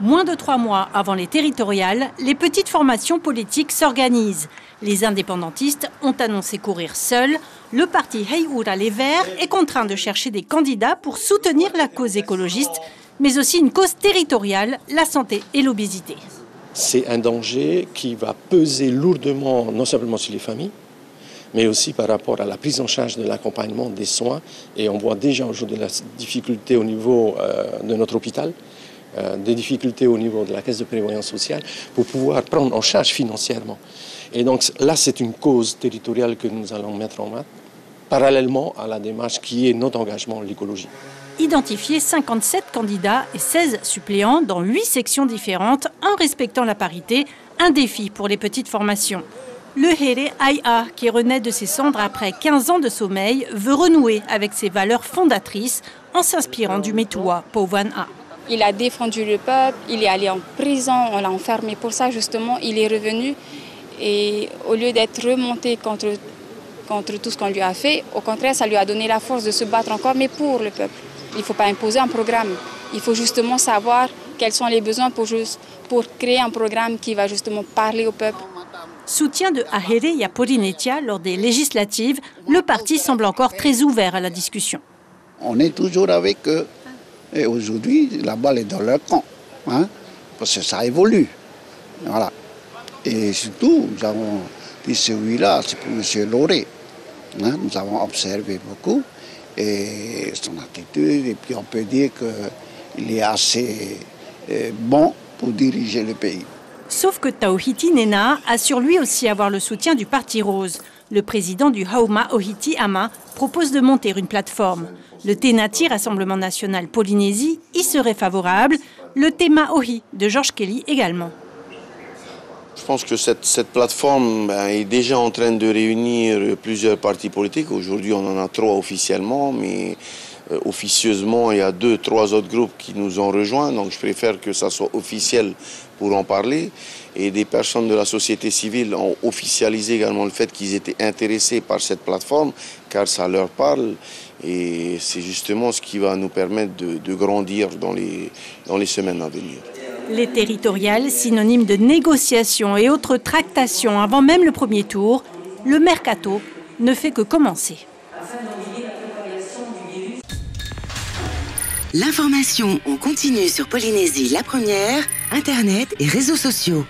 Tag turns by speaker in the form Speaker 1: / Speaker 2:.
Speaker 1: Moins de 3 mois avant les territoriales, les petites formations politiques s'organisent. Les indépendantistes ont annoncé courir seuls. Le parti Heiura Les Verts est contraint de chercher des candidats pour soutenir la cause écologiste, mais aussi une cause territoriale, la santé et l'obésité.
Speaker 2: C'est un danger qui va peser lourdement non simplement sur les familles, mais aussi par rapport à la prise en charge de l'accompagnement des soins. Et on voit déjà aujourd'hui la difficulté au niveau de notre hôpital, des difficultés au niveau de la caisse de prévoyance sociale pour pouvoir prendre en charge financièrement. Et donc là, c'est une cause territoriale que nous allons mettre en main, parallèlement à la démarche qui est notre engagement en l'écologie.
Speaker 1: Identifier 57 candidats et 16 suppléants dans 8 sections différentes en respectant la parité, un défi pour les petites formations. Le Here Aya, qui renaît de ses cendres après 15 ans de sommeil, veut renouer avec ses valeurs fondatrices en s'inspirant du Metua Pauvan A.
Speaker 3: Il a défendu le peuple, il est allé en prison, on l'a enfermé pour ça justement, il est revenu et au lieu d'être remonté contre tout ce qu'on lui a fait, au contraire ça lui a donné la force de se battre encore, mais pour le peuple. Il ne faut pas imposer un programme, il faut justement savoir quels sont les besoins pour créer un programme qui va justement parler au peuple.
Speaker 1: Soutien de Ahere Yaporinetia lors des législatives, le parti semble encore très ouvert à la discussion.
Speaker 4: On est toujours avec eux. Et aujourd'hui, la balle est dans leur camp, hein, parce que ça évolue. Voilà. Et surtout, nous avons dit celui-là, c'est pour M. Loré. Hein, nous avons observé beaucoup et son attitude, et puis on peut dire qu'il est assez bon pour diriger le pays.
Speaker 1: Sauf que Tauhiti Nena assure lui aussi avoir le soutien du Parti Rose. Le président du Hauma Ohiti Ama propose de monter une plateforme. Le Tenati, Rassemblement national Polynésie, y serait favorable. Le Tema Ohi de George Kelly également.
Speaker 5: Je pense que cette plateforme est déjà en train de réunir plusieurs partis politiques. Aujourd'hui, on en a 3 officiellement, mais officieusement, il y a 2-3 autres groupes qui nous ont rejoints. Donc je préfère que ça soit officiel pour en parler. Et des personnes de la société civile ont officialisé également le fait qu'ils étaient intéressés par cette plateforme, car ça leur parle. Et c'est justement ce qui va nous permettre de grandir dans les semaines à venir.
Speaker 1: Les territoriales, synonymes de négociations et autres tractations avant même le premier tour, le mercato ne fait que commencer.
Speaker 6: L'information en continu sur Polynésie la première, Internet et réseaux sociaux.